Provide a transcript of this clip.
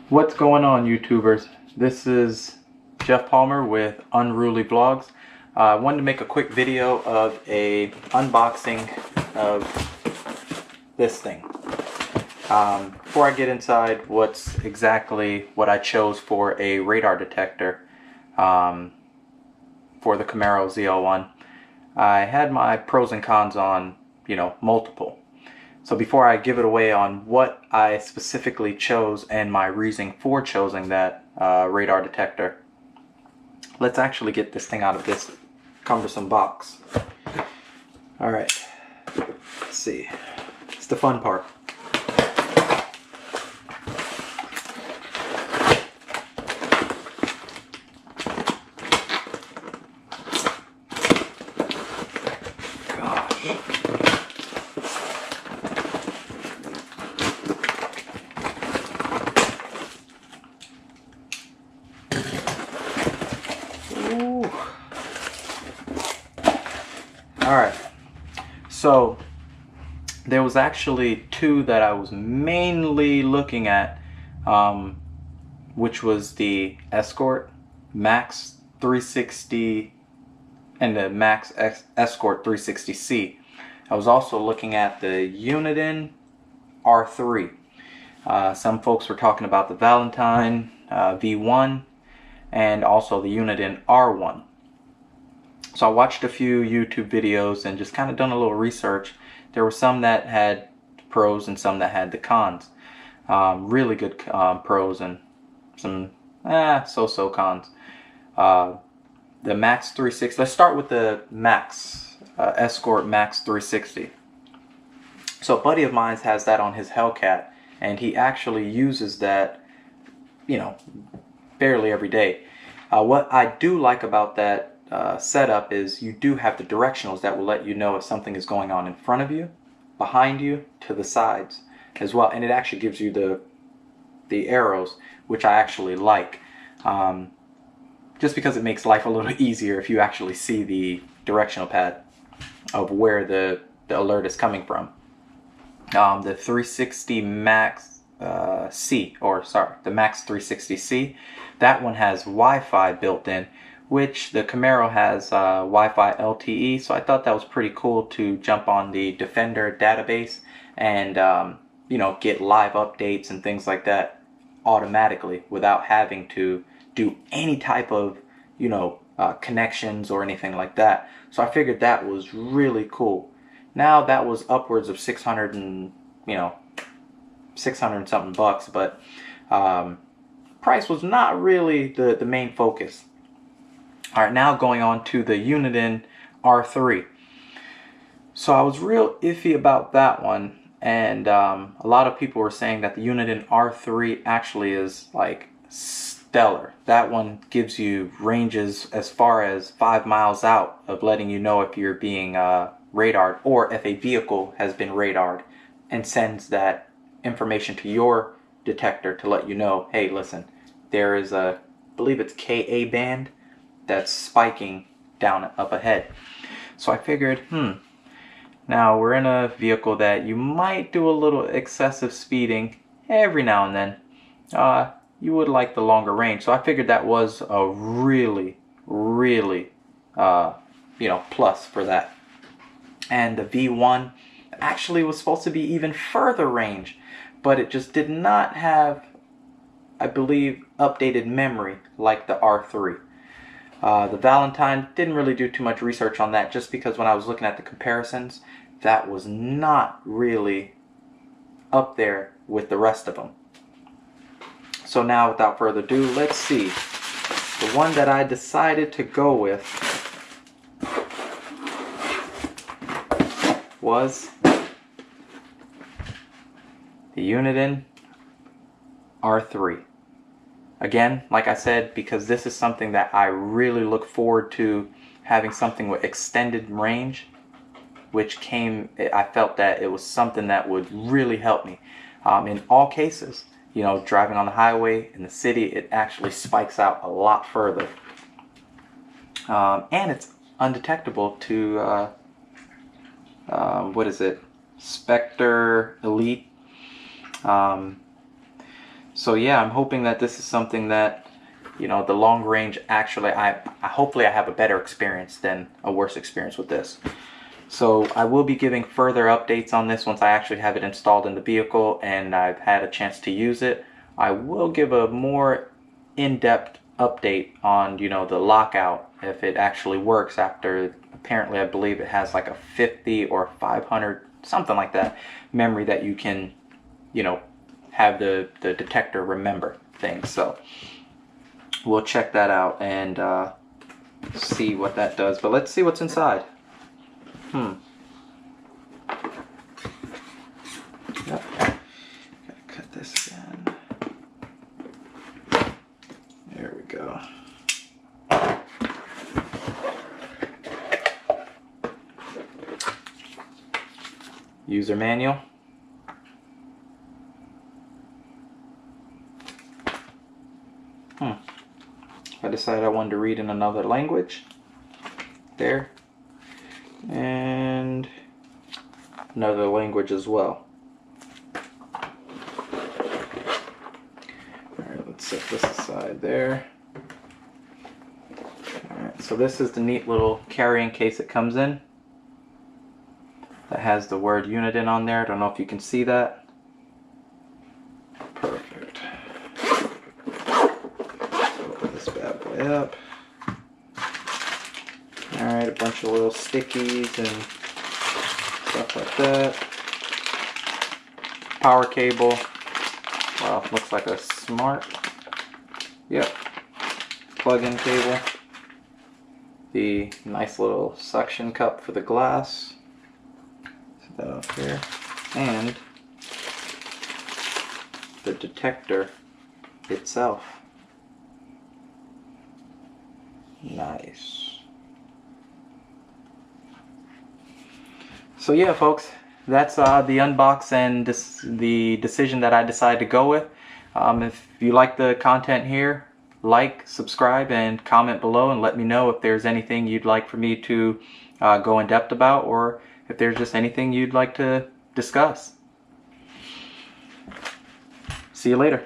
What's going on, YouTubers? This is Jeff Palmer with Unruly Vlogs. I wanted to make a quick video of a unboxing of this thing. Before I get inside what's exactly what I chose for a radar detector for the Camaro ZL1, I had my pros and cons on, multiple. So before I give it away on what I specifically chose and my reasoning for choosing that radar detector, let's actually get this thing out of this cumbersome box. Alright, let's see. It's the fun part. Alright, so there was actually two that I was mainly looking at, which was the Escort Max 360 and the Max Escort 360C. I was also looking at the Uniden R3. Some folks were talking about the Valentine V1 and also the Uniden R1. So I watched a few YouTube videos and just kind of done a little research. There were some that had pros and some that had the cons. Really good pros and some so-so cons. The Max 360. Let's start with the Max Escort Max 360. So a buddy of mine has that on his Hellcat, and he actually uses that, barely every day. What I do like about that setup is you do have the directionals that will let you know if something is going on in front of you, behind you, to the sides as well, and it actually gives you the arrows, which I actually like, just because it makes life a little easier if you actually see the directional pad of where the alert is coming from. The 360 Max the Max 360C, that one has Wi-Fi built in, which the Camaro has Wi-Fi LTE, so I thought that was pretty cool to jump on the Defender database and get live updates and things like that automatically without having to do any type of connections or anything like that. So I figured that was really cool. Now that was upwards of 600 and 600 something bucks, but price was not really the main focus. Alright, now going on to the Uniden R3. So I was real iffy about that one, and a lot of people were saying that the Uniden R3 actually is like stellar. That one gives you ranges as far as 5 miles out of letting you know if you're being radared or if a vehicle has been radared, and sends that information to your detector to let you know, hey, listen, there is I believe it's Ka band that's spiking down up ahead. So I figured, now we're in a vehicle that you might do a little excessive speeding every now and then. You would like the longer range. So I figured that was a really, really, plus for that. And the V1 actually was supposed to be even further range, but it just did not have, I believe, updated memory like the R3. The Valentine, didn't really do too much research on that, just because when I was looking at the comparisons, that was not really up there with the rest of them. So now, without further ado, let's see. The one that I decided to go with was the Uniden R3. Again, like I said, because this is something that I really look forward to, having something with extended range, I felt that it was something that would really help me. In all cases, driving on the highway, in the city, it actually spikes out a lot further. And it's undetectable to, what is it? Spectre Elite. So yeah, I'm hoping that this is something that, you know, the long range, actually, hopefully I have a better experience than a worse experience with this. So I will be giving further updates on this once I actually have it installed in the vehicle and I've had a chance to use it. I will give a more in-depth update on, you know, the lockout, if it actually works after, apparently I believe it has like a 50 or 500, something like that, memory that you can, you know, have the detector remember things. So we'll check that out and see what that does. But let's see what's inside. Yep. Gotta cut this again. There we go. User manual. I decided I wanted to read in another language. There. And another language as well. Alright, let's set this aside there. Alright, so this is the neat little carrying case it comes in. That has the word Uniden on there. I don't know if you can see that. Perfect. Open this bad boy up. Alright, a bunch of little stickies and stuff like that. Power cable. Well, looks like a smart. Yep. Plug-in cable. The nice little suction cup for the glass. Set that up here. And the detector itself. Nice. So yeah, folks, that's the unbox and the decision that I decided to go with. If you like the content here, like, subscribe, and comment below and let me know if there's anything you'd like for me to go in depth about, or if there's just anything you'd like to discuss. See you later.